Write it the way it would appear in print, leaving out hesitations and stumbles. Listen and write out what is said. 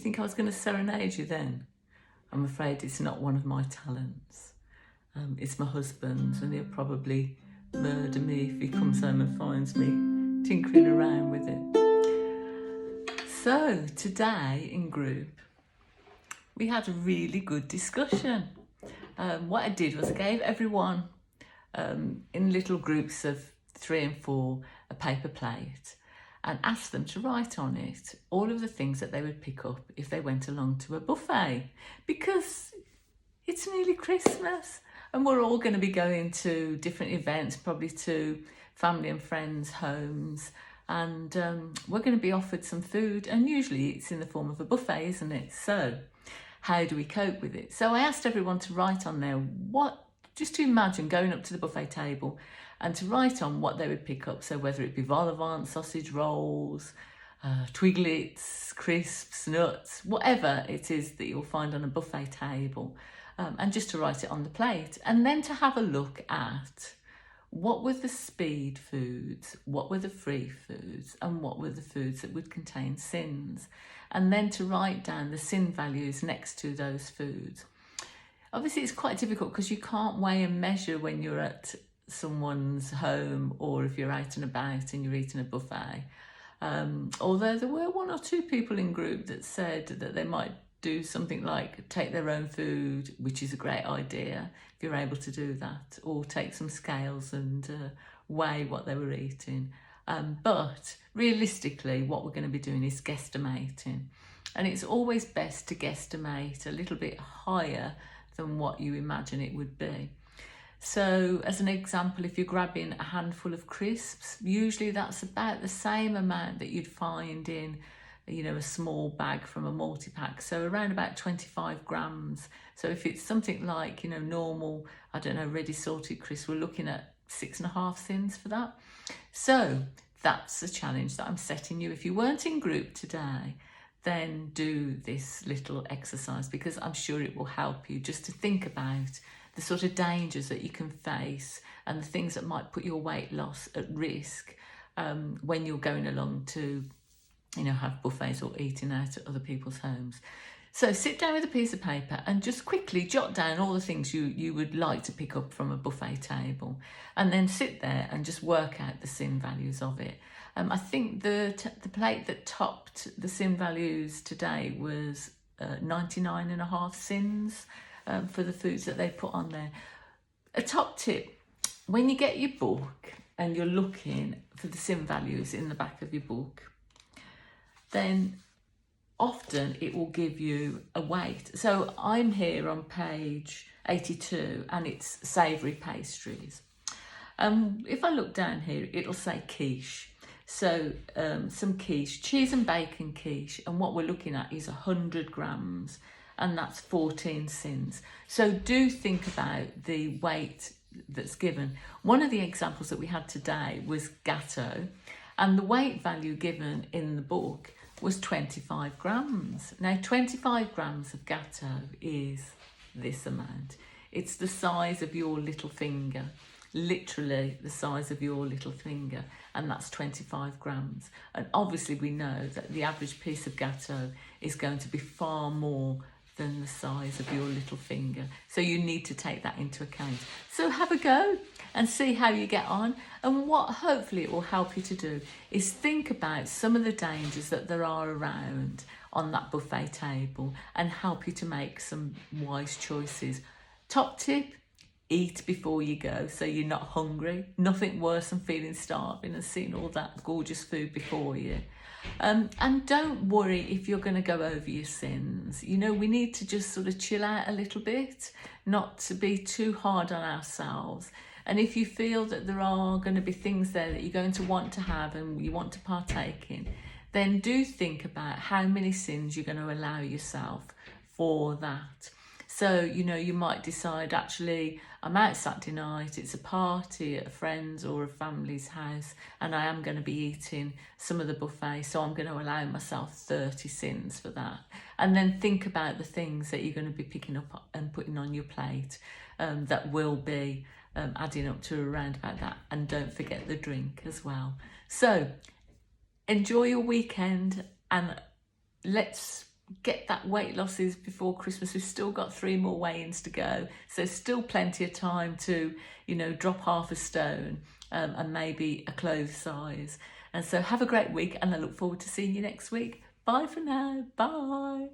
think I was going to serenade you then? I'm afraid it's not one of my talents. It's my husband's, and he'll probably murder me if he comes home and finds me tinkering around with it. So today in group, we had a really good discussion. What I did was I gave everyone in little groups of 3 and 4 a paper plate and asked them to write on it all of the things that they would pick up if they went along to a buffet, because it's nearly Christmas and we're all going to be going to different events, probably to family and friends' homes, and we're going to be offered some food, and usually it's in the form of a buffet, isn't it? So how do we cope with it? So I asked everyone to write on there just to imagine going up to the buffet table and to write on what they would pick up. So whether it be vol au vent, sausage rolls, twiglets, crisps, nuts, whatever it is that you'll find on a buffet table, and just to write it on the plate. And then to have a look at what were the speed foods, what were the free foods, and what were the foods that would contain sins. And then to write down the sin values next to those foods. Obviously, it's quite difficult because you can't weigh and measure when you're at someone's home or if you're out and about and you're eating a buffet. Although there were 1 or 2 people in group that said that they might do something like take their own food, which is a great idea if you're able to do that, or take some scales and weigh what they were eating. But realistically, what we're going to be doing is guesstimating. And it's always best to guesstimate a little bit higher than what you imagine it would be. So as an example, if you're grabbing a handful of crisps, usually that's about the same amount that you'd find in, a small bag from a multi-pack. So around about 25 grams. So if it's something like, normal, ready salted crisps, we're looking at 6.5 sins for that. So that's the challenge that I'm setting you. If you weren't in group today, then do this little exercise, because I'm sure it will help you just to think about the sort of dangers that you can face and the things that might put your weight loss at risk when you're going along to, have buffets or eating out at other people's homes. So sit down with a piece of paper and just quickly jot down all the things you would like to pick up from a buffet table, and then sit there and just work out the sin values of it. I think the plate that topped the sin values today was 99.5 sins for the foods that they put on there. A top tip, when you get your book and you're looking for the sin values in the back of your book, then often it will give you a weight. So I'm here on page 82 and it's savoury pastries. If I look down here, it'll say quiche. So some quiche, cheese and bacon quiche, and what we're looking at is 100 grams, and that's 14 sins. So do think about the weight that's given. One of the examples that we had today was gatto, and the weight value given in the book was 25 grams. Now 25 grams of gatto is this amount. It's the size of your little finger. Literally the size of your little finger, and that's 25 grams. And obviously we know that the average piece of gatto is going to be far more than the size of your little finger. So you need to take that into account. So have a go and see how you get on. And what hopefully it will help you to do is think about some of the dangers that there are around on that buffet table and help you to make some wise choices. Top tip, eat before you go so you're not hungry. Nothing worse than feeling starving and seeing all that gorgeous food before you. And don't worry if you're going to go over your sins. We need to just sort of chill out a little bit, not to be too hard on ourselves. And if you feel that there are going to be things there that you're going to want to have and you want to partake in, then do think about how many sins you're going to allow yourself for that. So, you might decide, actually, I'm out Saturday night, it's a party at a friend's or a family's house, and I am going to be eating some of the buffet, so I'm going to allow myself 30 sins for that. And then think about the things that you're going to be picking up and putting on your plate that will be adding up to around about that. And don't forget the drink as well. So enjoy your weekend, and let's get that weight losses before Christmas. We've still got 3 more weigh-ins to go, so still plenty of time to, you know, drop half a stone and maybe a clothes size. And so have a great week, and I look forward to seeing you next week. Bye for now. Bye.